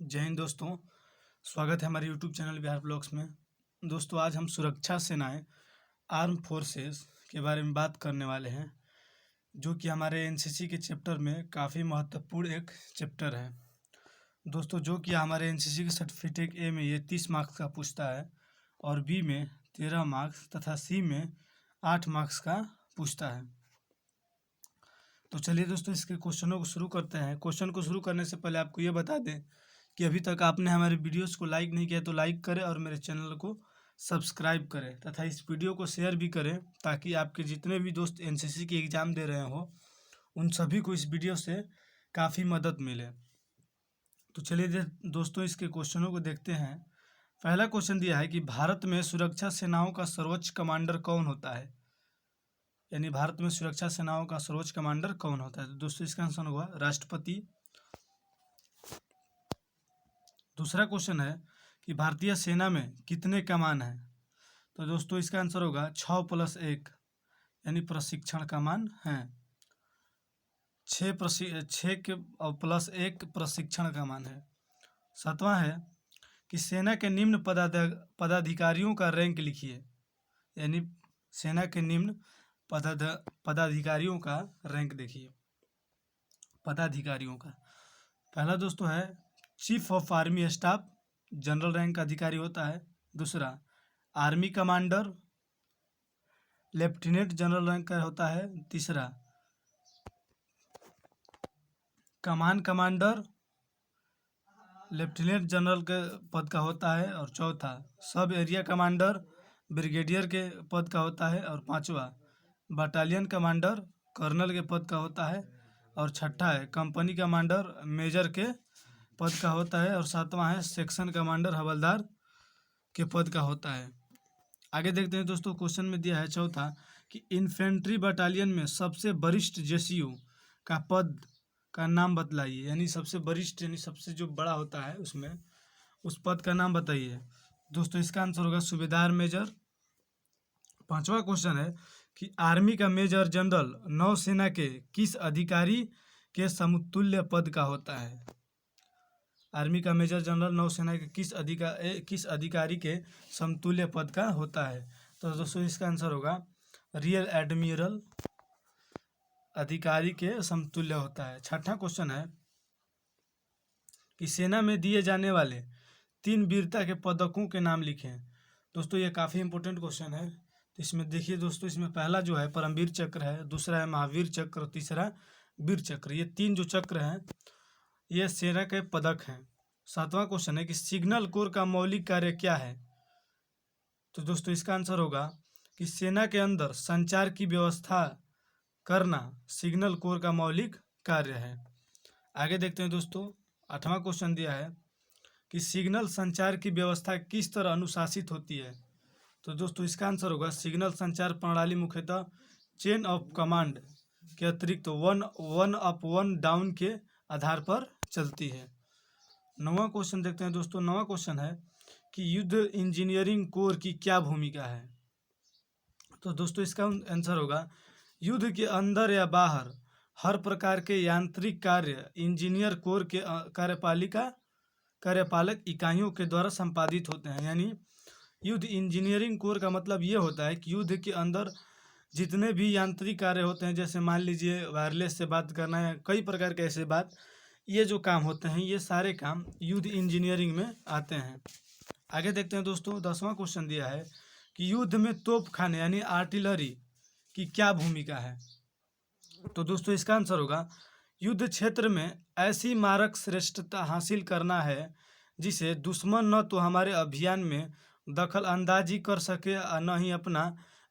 जय हिंद दोस्तों। स्वागत है हमारे यूट्यूब चैनल बिहार ब्लॉग्स में। दोस्तों आज हम सुरक्षा सेनाएं आर्म फोर्सेस के बारे में बात करने वाले हैं, जो कि हमारे एनसीसी के चैप्टर में काफ़ी महत्वपूर्ण एक चैप्टर है दोस्तों। जो कि हमारे एनसीसी के सर्टिफिकेट ए में ये 30 मार्क्स का पूछता है और बी में 13 मार्क्स तथा सी में 8 मार्क्स का पूछता है। तो चलिए दोस्तों इसके क्वेश्चनों को शुरू करते हैं। क्वेश्चन को शुरू करने से पहले आपको ये बता दें कि अभी तक आपने हमारे वीडियोस को लाइक नहीं किया तो लाइक करें और मेरे चैनल को सब्सक्राइब करें तथा इस वीडियो को शेयर भी करें, ताकि आपके जितने भी दोस्त एनसीसी की एग्ज़ाम दे रहे हो उन सभी को इस वीडियो से काफ़ी मदद मिले। तो चलिए दोस्तों इसके क्वेश्चनों को देखते हैं। पहला क्वेश्चन दिया है कि भारत में सुरक्षा सेनाओं का सर्वोच्च कमांडर कौन होता है, यानी भारत में सुरक्षा सेनाओं का सर्वोच्च कमांडर कौन होता है। तो दोस्तों इसका आंसर होगा राष्ट्रपति। दूसरा क्वेश्चन है कि भारतीय सेना में कितने कमान हैं। तो दोस्तों इसका आंसर होगा 6+1, यानी प्रशिक्षण कमान हैं। 6 के +1 प्रशिक्षण कमान है। सातवां है कि सेना के निम्न पदाधिकारियों का रैंक लिखिए, यानी सेना के निम्न पदाधिकारियों का रैंक देखिए। पदाधिकारियों का पहला दोस्तों है chief of army staff, general rank का अधिकारी होता है। दूसरा army commander, lieutenant general rank का होता है। तीसरा कमान कमांडर, लेफ्टिनेंट जनरल के पद का होता है। और चौथा सब एरिया कमांडर, ब्रिगेडियर के पद का होता है। और पांचवा बटालियन कमांडर, कर्नल के पद का होता है। और छठा है कंपनी कमांडर, मेजर के पद का होता है। और सातवां है सेक्शन कमांडर, हवलदार के पद का होता है। आगे देखते हैं दोस्तों, क्वेश्चन में दिया है चौथा कि इन्फेंट्री बटालियन में सबसे वरिष्ठ जेसीयू का पद का नाम बतलाइए, यानी सबसे वरिष्ठ यानी सबसे जो बड़ा होता है उसमें उस पद का नाम बताइए। दोस्तों इसका आंसर होगा सूबेदार मेजर। पांचवा क्वेश्चन है कि आर्मी का मेजर जनरल नौसेना के किस अधिकारी के समतुल्य पद का होता है। आर्मी का मेजर जनरल नौसेना के किस अधिकारी के समतुल्य पद का होता है। तो दोस्तों इसका आंसर होगा रियर एडमिरल अधिकारी के समतुल्य होता है। छठा क्वेश्चन है कि सेना में दिए जाने वाले 3 वीरता के पदकों के नाम लिखें। दोस्तों ये काफ़ी इंपॉर्टेंट क्वेश्चन है। तो इसमें देखिए दोस्तों, इसमें पहला जो है परमवीर चक्र है, दूसरा है महावीर चक्र, तीसरा वीर चक्र। ये 3 जो चक्र हैं ये सेना के पदक हैं। सातवां क्वेश्चन है कि सिग्नल कोर का मौलिक कार्य क्या है। तो दोस्तों इसका आंसर होगा कि सेना के अंदर संचार की व्यवस्था करना सिग्नल कोर का मौलिक कार्य है। आगे देखते हैं दोस्तों, आठवां क्वेश्चन दिया है कि सिग्नल संचार की व्यवस्था किस तरह अनुशासित होती है। तो दोस्तों इसका आंसर होगा सिग्नल संचार प्रणाली मुख्यतः चेन ऑफ कमांड के अतिरिक्त 1 अप 1 डाउन के आधार पर चलती है। नौवां क्वेश्चन देखते हैं दोस्तों। नौवां क्वेश्चन है कि युद्ध इंजीनियरिंग कोर की क्या भूमिका है। तो दोस्तों इसका आंसर होगा युद्ध के अंदर या बाहर हर प्रकार के यांत्रिक कार्य इंजीनियर कोर के कार्यपालक इकाइयों के द्वारा संपादित होते हैं। यानी युद्ध इंजीनियरिंग कोर का मतलब ये होता है कि युद्ध के अंदर जितने भी यांत्रिक कार्य होते हैं, जैसे मान लीजिए वायरलेस से बात करना है, कई प्रकार के ऐसे बात, ये जो काम होते हैं ये सारे काम युद्ध इंजीनियरिंग में आते हैं। आगे देखते हैं दोस्तों, 10वां क्वेश्चन दिया है कि युद्ध में तोपखाने यानी आर्टिलरी की क्या भूमिका है। तो दोस्तों इसका आंसर होगा युद्ध क्षेत्र में ऐसी मारक श्रेष्ठता हासिल करना है जिसे दुश्मन न तो हमारे अभियान में दखल अंदाजी कर सके और न ही अपना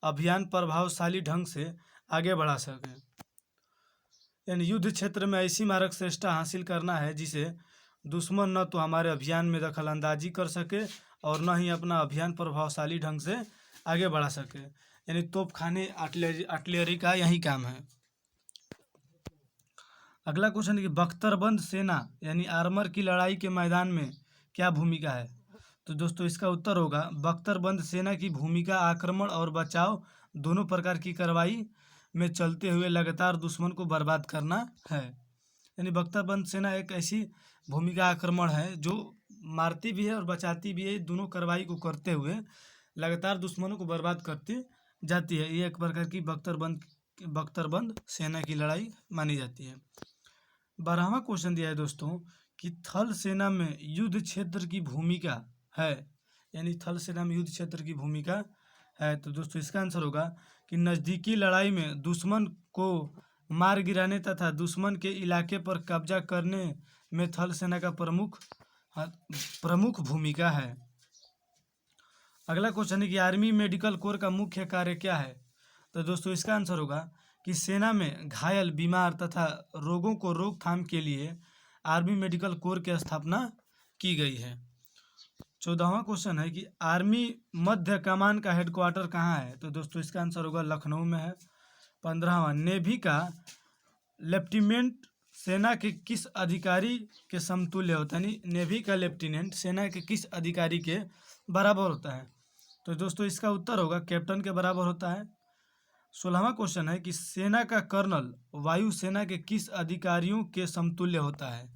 अभियान प्रभावशाली ढंग से आगे बढ़ा सके। यानी युद्ध क्षेत्र में ऐसी मारक श्रेष्ठता हासिल करना है जिसे दुश्मन न तो हमारे अभियान में दखल अंदाजी कर सके और न ही अपना अभियान प्रभावशाली ढंग से आगे बढ़ा सके। यानी तोपखाने आर्टिलरी का यही काम है। अगला क्वेश्चन है कि बख्तरबंद सेना यानी आर्मर की लड़ाई के मैदान में क्या भूमिका है। तो दोस्तों इसका उत्तर होगा बख्तरबंद सेना की भूमिका आक्रमण और बचाव दोनों प्रकार की कार्रवाई में चलते हुए लगातार दुश्मन को बर्बाद करना है। यानी बख्तरबंद सेना एक ऐसी भूमिका आक्रमण है, जो मारती भी है और बचाती भी है, दोनों कार्रवाई को करते हुए लगातार दुश्मनों को बर्बाद करती जाती है। ये एक प्रकार की बख्तरबंद सेना की लड़ाई मानी जाती है। 12वां क्वेश्चन दिया है दोस्तों कि थल सेना में युद्ध क्षेत्र की भूमिका है, यानी थल सेना में युद्ध क्षेत्र की भूमिका है। तो दोस्तों इसका आंसर होगा कि नज़दीकी लड़ाई में दुश्मन को मार गिराने तथा दुश्मन के इलाके पर कब्जा करने में थल सेना का प्रमुख भूमिका है। अगला क्वेश्चन है कि आर्मी मेडिकल कोर का मुख्य कार्य क्या है। तो दोस्तों इसका आंसर होगा कि सेना में घायल, बीमार तथा रोगों को रोकथाम के लिए आर्मी मेडिकल कोर की स्थापना की गई है। 14वां क्वेश्चन है कि आर्मी मध्य कमान का हेडक्वार्टर कहाँ है। तो दोस्तों इसका आंसर होगा लखनऊ में है। 15वां, नेवी का लेफ्टिनेंट सेना के किस अधिकारी के समतुल्य होता है, यानी नेवी का लेफ्टिनेंट सेना के किस अधिकारी के बराबर होता है। तो दोस्तों इसका उत्तर होगा कैप्टन के बराबर होता है। 16वां क्वेश्चन है कि सेना का कर्नल वायुसेना के किस अधिकारियों के समतुल्य होता है,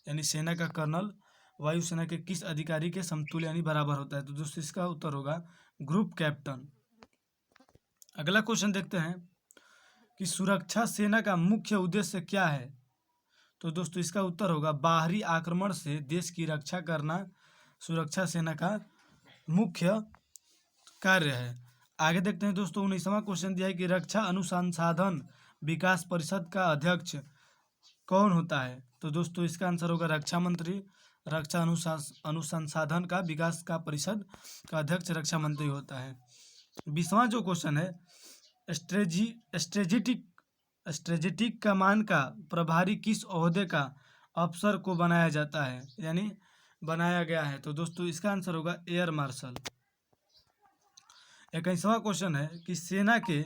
यानी सेना का कर्नल वायुसेना के किस अधिकारी के समतुल्य यानी बराबर होता है। तो दोस्तों इसका उत्तर होगा ग्रुप कैप्टन। अगला क्वेश्चन देखते हैं कि सुरक्षा सेना का मुख्य उद्देश्य क्या है। तो दोस्तों इसका उत्तर होगा बाहरी आक्रमण से देश की रक्षा करना सुरक्षा सेना का मुख्य कार्य है। आगे देखते हैं दोस्तों 19वां क्वेश्चन दिया है कि रक्षा अनुसंधान विकास परिषद का अध्यक्ष कौन होता है। तो दोस्तों इसका आंसर होगा रक्षा मंत्री। रक्षा अनुसंधान का विकास का परिषद का अध्यक्ष रक्षा मंत्री होता है। 20वां जो क्वेश्चन है स्ट्रेटेजिक कमान का प्रभारी किस ओहदे का अफसर को बनाया जाता है, यानी बनाया गया है। तो दोस्तों इसका आंसर होगा एयर मार्शल। 21वां क्वेश्चन है कि सेना के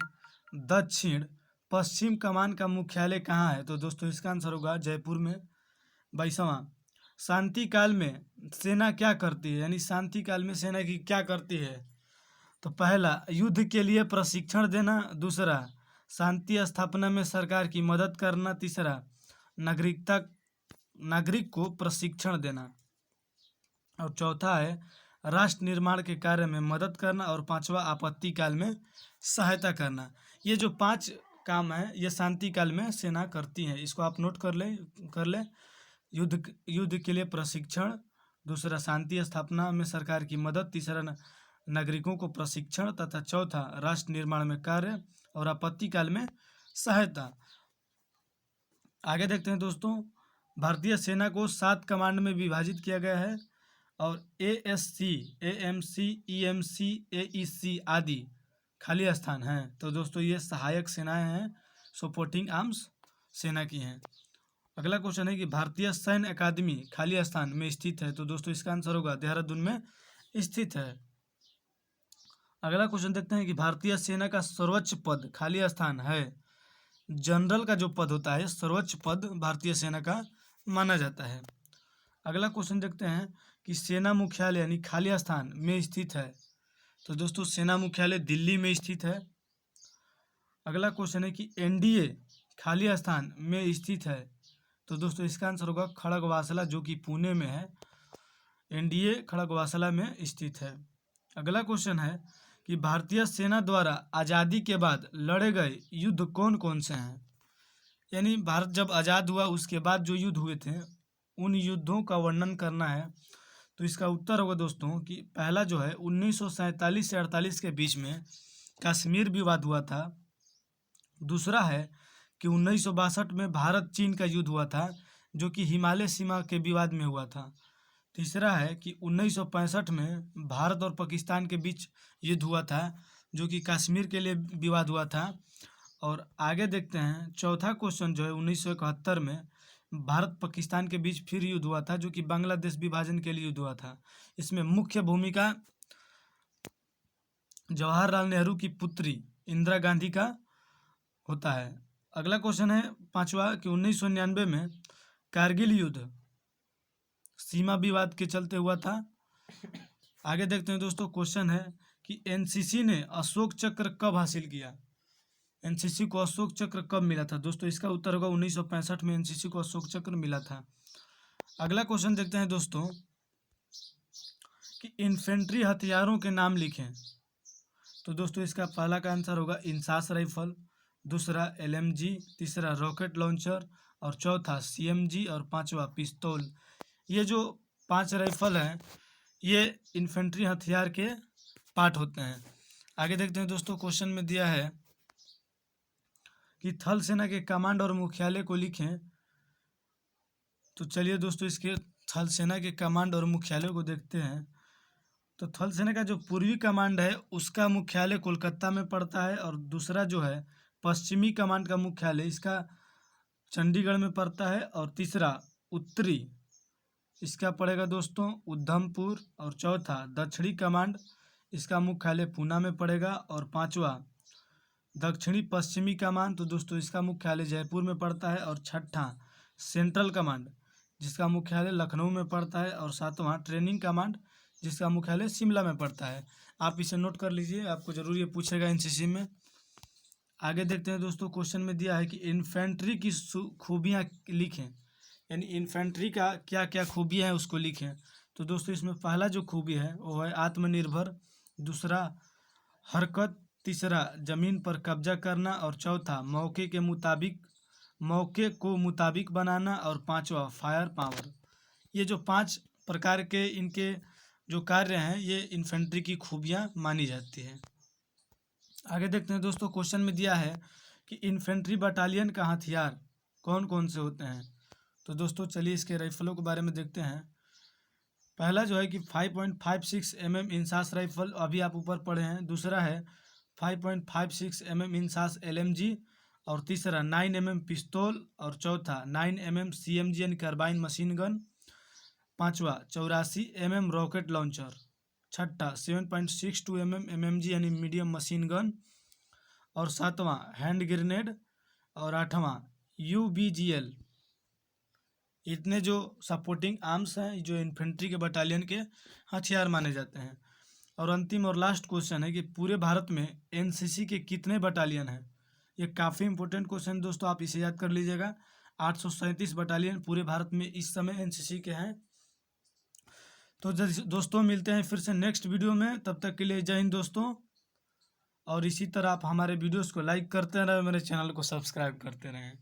दक्षिण पश्चिम कमान का मुख्यालय कहाँ है। तो दोस्तों इसका आंसर होगा जयपुर में। 22वां, शांति काल में सेना क्या करती है, यानी शांति काल में सेना की क्या करती है। तो पहला, युद्ध के लिए प्रशिक्षण देना। दूसरा, शांति स्थापना में सरकार की मदद करना। तीसरा, नागरिक को प्रशिक्षण देना। और चौथा है राष्ट्र निर्माण के कार्य में मदद करना। और 5वां, आपत्ति काल में सहायता करना। ये जो 5 काम है ये शांति काल में सेना करती है, इसको आप नोट कर ले। युद्ध के लिए प्रशिक्षण, दूसरा शांति स्थापना में सरकार की मदद, तीसरा नागरिकों को प्रशिक्षण तथा चौथा राष्ट्र निर्माण में कार्य और आपत्ति काल में सहायता। आगे देखते हैं दोस्तों, भारतीय सेना को 7 कमांड में विभाजित किया गया है और ASC, AMC, EMC, AEC आदि खाली स्थान हैं। तो दोस्तों ये सहायक सेनाएं हैं, सपोर्टिंग आर्म्स सेना की हैं। अगला क्वेश्चन है कि भारतीय सैन्य अकादमी खाली स्थान में स्थित है। तो दोस्तों इसका आंसर होगा देहरादून में स्थित है। अगला क्वेश्चन देखते हैं कि भारतीय सेना का सर्वोच्च पद खाली स्थान है। जनरल का जो पद होता है सर्वोच्च पद भारतीय सेना का माना जाता है। अगला क्वेश्चन देखते हैं कि सेना मुख्यालय यानी खाली स्थान में स्थित है। तो दोस्तों सेना मुख्यालय दिल्ली में स्थित है। अगला क्वेश्चन है कि NDA खाली स्थान में स्थित है। तो दोस्तों इसका आंसर होगा खड़गवासला, जो कि पुणे में है। NDA खड़गवासला में स्थित है। अगला क्वेश्चन है कि भारतीय सेना द्वारा आज़ादी के बाद लड़े गए युद्ध कौन कौन से हैं, यानी भारत जब आज़ाद हुआ उसके बाद जो युद्ध हुए थे उन युद्धों का वर्णन करना है। तो इसका उत्तर होगा दोस्तों कि पहला जो है 1947 से 48 के बीच में कश्मीर विवाद हुआ था। दूसरा है कि 1962 में भारत चीन का युद्ध हुआ था, जो कि हिमालय सीमा के विवाद में हुआ था। तीसरा है कि 1965 में भारत और पाकिस्तान के बीच युद्ध हुआ था, जो कि कश्मीर के लिए विवाद हुआ था। और आगे देखते हैं चौथा क्वेश्चन जो है 1971 में भारत पाकिस्तान के बीच फिर युद्ध हुआ था, जो कि बांग्लादेश विभाजन के लिए युद्ध हुआ था। इसमें मुख्य भूमिका जवाहरलाल नेहरू की पुत्री इंदिरा गांधी का होता है। अगला क्वेश्चन है 5वां कि 1999 में कारगिल युद्ध सीमा विवाद के चलते हुआ था। आगे देखते हैं दोस्तों, क्वेश्चन है कि NCC ने अशोक चक्र कब हासिल किया। NCC को अशोक चक्र कब मिला था। दोस्तों इसका उत्तर होगा 1965 में NCC को अशोक चक्र मिला था। अगला क्वेश्चन देखते हैं दोस्तों कि इन्फेंट्री हथियारों के नाम लिखें। तो दोस्तों इसका पहला का आंसर होगा इंसास राइफल, दूसरा एलएमजी, तीसरा रॉकेट लॉन्चर और चौथा सीएमजी और पांचवा पिस्तौल। ये जो 5 राइफल हैं ये इन्फेंट्री हथियार के पार्ट होते हैं। आगे देखते हैं दोस्तों, क्वेश्चन में दिया है कि थल सेना के कमांड और मुख्यालय को लिखें। तो चलिए दोस्तों इसके थल सेना के कमांड और मुख्यालय को देखते हैं। तो थल सेना का जो पूर्वी कमांड है उसका मुख्यालय कोलकाता में पड़ता है, और दूसरा जो है पश्चिमी कमांड का मुख्यालय इसका चंडीगढ़ में पड़ता है, और तीसरा उत्तरी इसका पड़ेगा दोस्तों उधमपुर, और चौथा दक्षिणी कमांड इसका मुख्यालय पूना में पड़ेगा, और पांचवा दक्षिणी पश्चिमी कमांड तो दोस्तों इसका मुख्यालय जयपुर में पड़ता है, और छठा सेंट्रल कमांड जिसका मुख्यालय लखनऊ में पड़ता है, और सातवां ट्रेनिंग कमांड जिसका मुख्यालय शिमला में पड़ता है। आप इसे नोट कर लीजिए, आपको जरूर ये पूछेगा एनसीसी में। आगे देखते हैं दोस्तों, क्वेश्चन में दिया है कि इन्फेंट्री की खूबियाँ लिखें, यानी इन्फेंट्री का क्या क्या खूबियाँ हैं उसको लिखें। तो दोस्तों इसमें पहला जो खूबी है वो है आत्मनिर्भर, दूसरा हरकत, तीसरा जमीन पर कब्जा करना, और चौथा मौके को मुताबिक बनाना, और पांचवा फायर पावर। ये जो 5 प्रकार के इनके जो कार्य हैं ये इन्फेंट्री की खूबियाँ मानी जाती हैं। आगे देखते हैं दोस्तों, क्वेश्चन में दिया है कि इन्फेंट्री बटालियन का हथियार कौन कौन से होते हैं। तो दोस्तों चलिए इसके राइफलों के बारे में देखते हैं। पहला जो है कि 5.56 mm इंसास राइफल, अभी आप ऊपर पढ़े हैं। दूसरा है 5.56 mm इंसास एलएमजी, और तीसरा 9 mm पिस्तौल, और चौथा 9 mm सीएमजी यानी कार्बाइन मशीन गन, पांचवा 84 mm रॉकेट लॉन्चर, छठा 7.62 mm एमएमजी यानी मीडियम मशीन गन, और सातवां हैंड ग्रेनेड, और आठवां यूबीजीएल। इतने जो सपोर्टिंग आर्म्स हैं जो इन्फेंट्री के बटालियन के हथियार माने जाते हैं। और अंतिम और लास्ट क्वेश्चन है कि पूरे भारत में एनसीसी के कितने बटालियन हैं। ये काफ़ी इंपॉर्टेंट क्वेश्चन दोस्तों, आप इसे याद कर लीजिएगा। 837 बटालियन पूरे भारत में इस समय एनसीसी के हैं। तो दोस्तों मिलते हैं फिर से नेक्स्ट वीडियो में, तब तक के लिए जय हिंद दोस्तों। और इसी तरह आप हमारे वीडियोस को लाइक करते रहें, मेरे चैनल को सब्सक्राइब करते रहें।